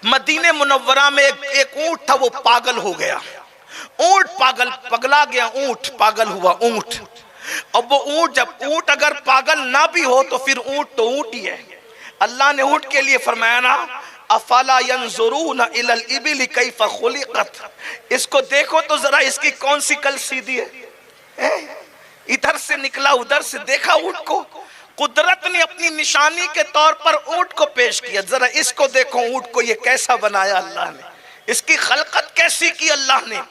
मदीने मुनव्वरा में एक ऊंट था, वो पागल हो गया। ऊंट पगला गया, ऊंट पागल हुआ ऊंट। अब वो ऊंट, जब ऊंट अगर पागल ना भी हो तो फिर ऊंट तो ऊंट ही है। अल्लाह ने ऊंट के लिए फरमाया ना, अफला यंजुरूना इलल इबिल कैफा खुलिकत, इसको देखो तो जरा इसकी कौन सी कल सीधी है। इधर से निकला उधर से देखा ऊंट को, कुदरत ने अपनी निशानी के तौर पर ऊंट को पेश किया, जरा इसको देखो ऊंट को ये कैसा बनाया अल्लाह ने, इसकी खलकत कैसी की अल्लाह ने।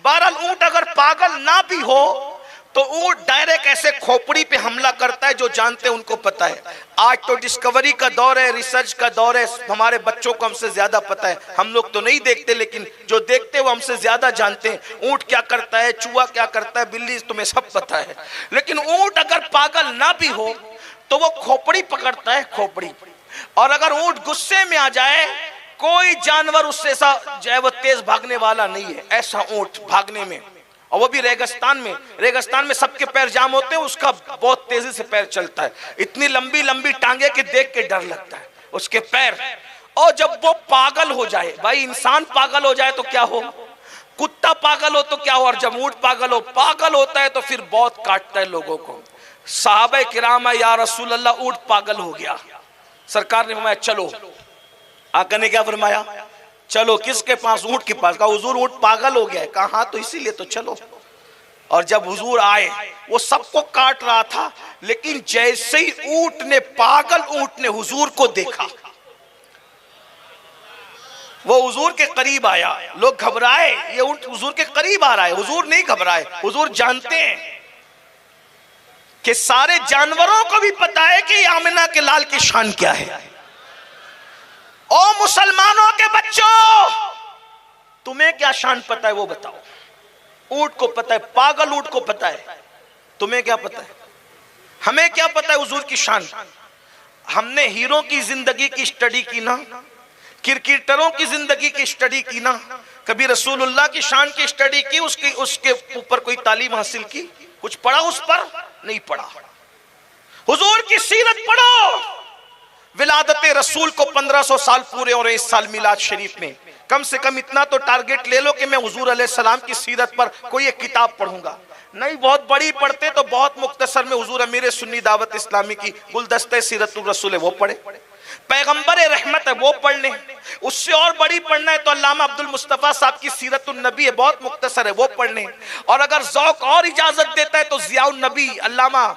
बहरहाल ऊंट अगर पागल ना भी हो तो ऊंट डायरेक्ट ऐसे खोपड़ी पे हमला करता है, जो जानते हैं उनको पता है। आज तो डिस्कवरी का दौर है, रिसर्च का दौर है, हमारे बच्चों को हमसे ज्यादा पता है। हम लोग तो नहीं देखते, लेकिन जो देखते हैं वो हमसे ज्यादा जानते हैं। ऊंट क्या करता है, चूहा क्या करता है, बिल्ली, तुम्हें सब पता है। लेकिन ऊंट अगर पागल ना भी हो तो वो खोपड़ी पकड़ता है, खोपड़ी। और अगर ऊंट गुस्से में आ जाए, कोई जानवर उससे ऐसा जो है वो तेज भागने वाला नहीं है, ऐसा ऊंट भागने में, और वो भी रेगिस्तान में। रेगिस्तान में सबके पैर जाम होते हैं, उसका बहुत तेजी से पैर चलता है, इतनी लंबी लंबी टांगे के देख के डर लगता है उसके पैर। और जब वो पागल हो जाए, भाई इंसान पागल हो जाए तो क्या हो, कुत्ता पागल हो तो क्या हो, और जब ऊंट पागल होता है तो फिर बहुत काटता है लोगों को। साहबे किराम, या रसूल अल्लाह ऊंट पागल हो गया, सरकार ने फरमाया चलो। आका ने क्या फरमाया, चलो किसके पास, ऊंट के पास। कहा हुजूर ऊंट पागल हो गया है। कहा हाँ तो इसीलिए तो चलो। और जब हुजूर आए, वो सबको काट रहा था, लेकिन जैसे ही ऊंट ने, पागल ऊंट ने हुजूर को देखा, वो हुजूर के करीब आया। लोग घबराए, ये ऊंट हुजूर के करीब आ रहा है। हुजूर नहीं घबराए, हुजूर जानते हैं कि सारे जानवरों को भी पता है कि आमिना के लाल की शान क्या है। ओ मुसलमानों के बच्चों, तुम्हें क्या शान पता है वो बताओ। ऊंट को पता है, पागल ऊंट को पता है, तुम्हें क्या पता है, हमें क्या पता है हुजूर की शान। हमने हीरो की जिंदगी की स्टडी की ना, क्रिकेटरों की जिंदगी की स्टडी की ना, कभी रसूलुल्लाह की शान की स्टडी की, उसके ऊपर कोई तालीम हासिल की, कुछ पढ़ा उस पर नहीं पढ़ा। हुजूर की सीरत पढ़ो। विलादत रसूल को 1500 साल पूरे हो रहे इस साल मिलाद शरीफ में। कम से कम इतना तो टारगेट ले लो कि मैं हुजूर अलैहिस्सलाम की सीरत पर कोई एक किताब पढ़ूंगा। नहीं, बहुत बड़ी पढ़ते तो बहुत मुख्तसर में हुजूर अमीर सुन्नी दावत इस्लामी की गुलदस्ते सीरतुर रसूल है वो पढ़े, पैगंबर रहमत है वो पढ़ लें। उससे और बड़ी पढ़ना है तो अल्लामा अब्दुल मुस्तफा साहब की सीरतुन नबी है, बहुत मुख्तसर है वो पढ़ लें। और अगर ज़ौक़ और इजाजत देता है तो ज़ियाउन नबी अल्लामा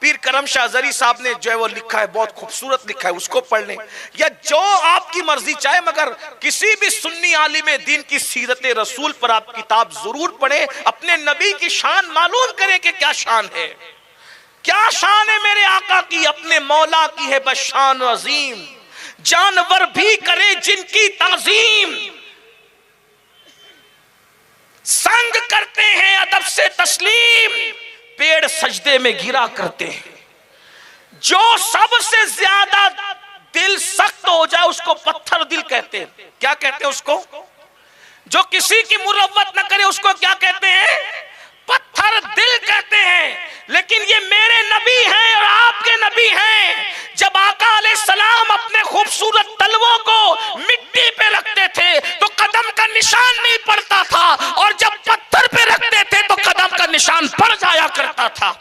पीर करम शाह ज़री साहब ने जो है वो लिखा है, बहुत खूबसूरत लिखा है, उसको पढ़ लें। या जो आपकी मर्जी चाहे, मगर किसी भी सुन्नी आलिम दीन की सीरत रसूल पर आप किताब जरूर पढ़ें, अपने नबी की शान मालूम करें कि क्या शान है, क्या शान है मेरे आका की, अपने मौला की है बशान अजीम। जानवर भी करे जिनकी ताजीम, संग करते हैं अदब से तस्लीम, पेड़ सजदे में गिरा करते हैं। जो सबसे ज्यादा दिल सख्त हो जाए उसको पत्थर दिल कहते हैं। क्या कहते हैं उसको? जो किसी की मुरव्वत न करे उसको क्या कहते हैं? पत्थर दिल कहते हैं। लेकिन ये मेरे नबी हैं और आपके नबी हैं। जब आका अलैहिस्सलाम अपने खूबसूरत तलवों को मिट्टी पे रखते थे तो कदम का निशान नहीं पड़ता था, और जब पत्थर पे रखते थे तो कदम का निशान पड़ जाया करता था।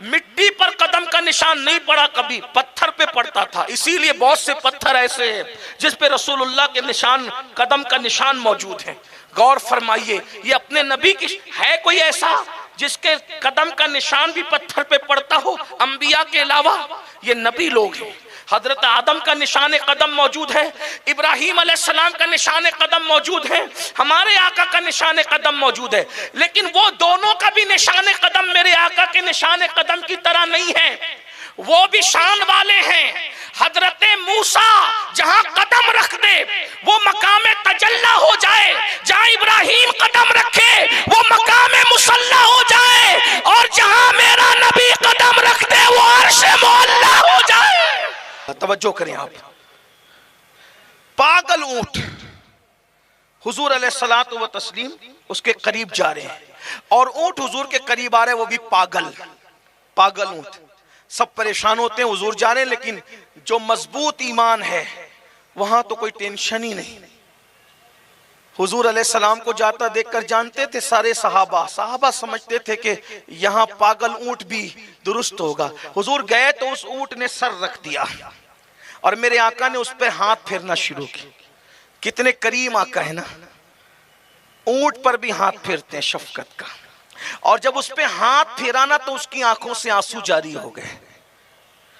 मिट्टी पर कदम का निशान नहीं पड़ा, कभी पत्थर पे पड़ता था। इसीलिए बहुत से पत्थर ऐसे हैं जिस पे रसूलुल्लाह के निशान, कदम का निशान मौजूद है। गौर फरमाइए, ये अपने नबी की है कोई ऐसा जिसके कदम का निशान भी पत्थर पे पड़ता हो? अंबिया के अलावा ये नबी लोग हैं। हजरत आदम का निशान कदम मौजूद है, इब्राहीम अलैहिस्सलाम का निशान कदम मौजूद है, हमारे आका का निशान कदम मौजूद है। लेकिन वो दोनों का भी निशान कदम मेरे आका के निशान कदम की तरह नहीं है, वो भी शान वाले हैं। हजरत मूसा जहां कदम रख दे वो मकामे तजल्ला हो जाए, जहां इब्राहीम कदम रखे वो मकामे मुसल्ला हो जाए, और जहां मेरा नबी कदम रख दे वो अर्शे मुअल्ला हो जाए। तवज्जो करें आप। पागल ऊंट हुजूर अलैहिस्सलातु व तस्लीम उसके करीब जा रहे हैं, और ऊंट हुजूर के करीब आ रहे हैं, वो भी पागल ऊंट। सब परेशान होते हैं, हुजूर जा रहे हैं, लेकिन जो मजबूत ईमान है वहां तो कोई टेंशन ही नहीं। हुजूर अलैहिस्सलाम को जाता देखकर जानते थे सारे सहाबा समझते थे कि यहाँ पागल ऊंट भी दुरुस्त होगा। हुजूर गए तो उस ऊंट ने सर रख दिया और मेरे आका ने उस पर हाथ फेरना शुरू किया। कितने करीम आका है ना, ऊंट पर भी हाथ फेरते हैं शफकत का। और जब उस पे हाथ फेरा ना तो उसकी आंखों से आंसू जारी हो गए,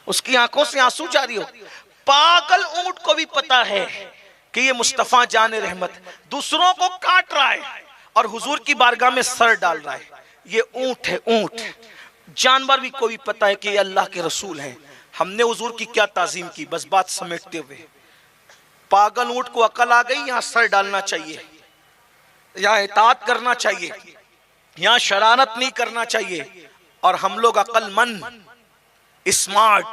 उसकी आंखों से आंसू जारी हो। पागल ऊंट को भी पता है कि ये मुस्तफा जान रहमत दूसरों को काट रहा है और हुजूर की बारगाह में सर डाल रहा है। ये ऊंट है, ऊंट। जानवर भी को भी पता है कि ये अल्लाह के रसूल हैं। हमने हुजूर की क्या ताजीम की। बस बात समेटते हुए, पागल ऊंट को अकल आ गई, यहाँ सर डालना चाहिए, यहाँ इताअत करना चाहिए, यहाँ शरारत नहीं करना चाहिए। और हम लोग अक्लमंद, स्मार्ट,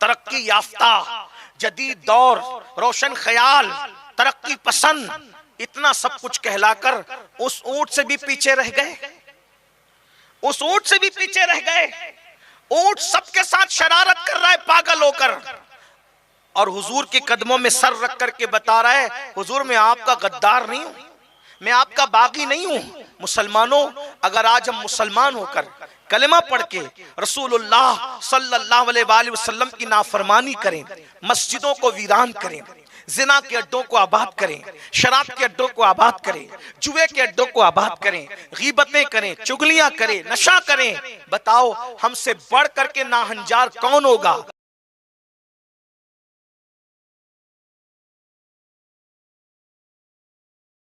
तरक्की याफ्ता, जदीद दौर, रोशन ख्याल, तरक्की पसंद, इतना सब कुछ कहलाकर उस ऊंट से भी पीछे रह गए, उस ऊंट से भी पीछे रह गए। ऊंट सबके साथ शरारत कर रहा है पागल होकर और हुजूर के कदमों में सर रख करके बता रहा है, हुजूर मैं आपका गद्दार नहीं हूं, मैं आपका बागी नहीं हूं। मुसलमानों, अगर आज हम मुसलमान होकर कलेमा पढ़ के रसूलुल्लाह सल्लल्लाहु अलैहि वसल्लम की नाफरमानी करें, मस्जिदों को वीरान करें, जिना के अड्डों को आबाद करें, शराब के अड्डों को आबाद करें, जुए के अड्डों को आबाद करें, गीबतें करें, चुगलियां करें, नशा करें, बताओ हमसे बढ़ करके नाहंजार कौन होगा?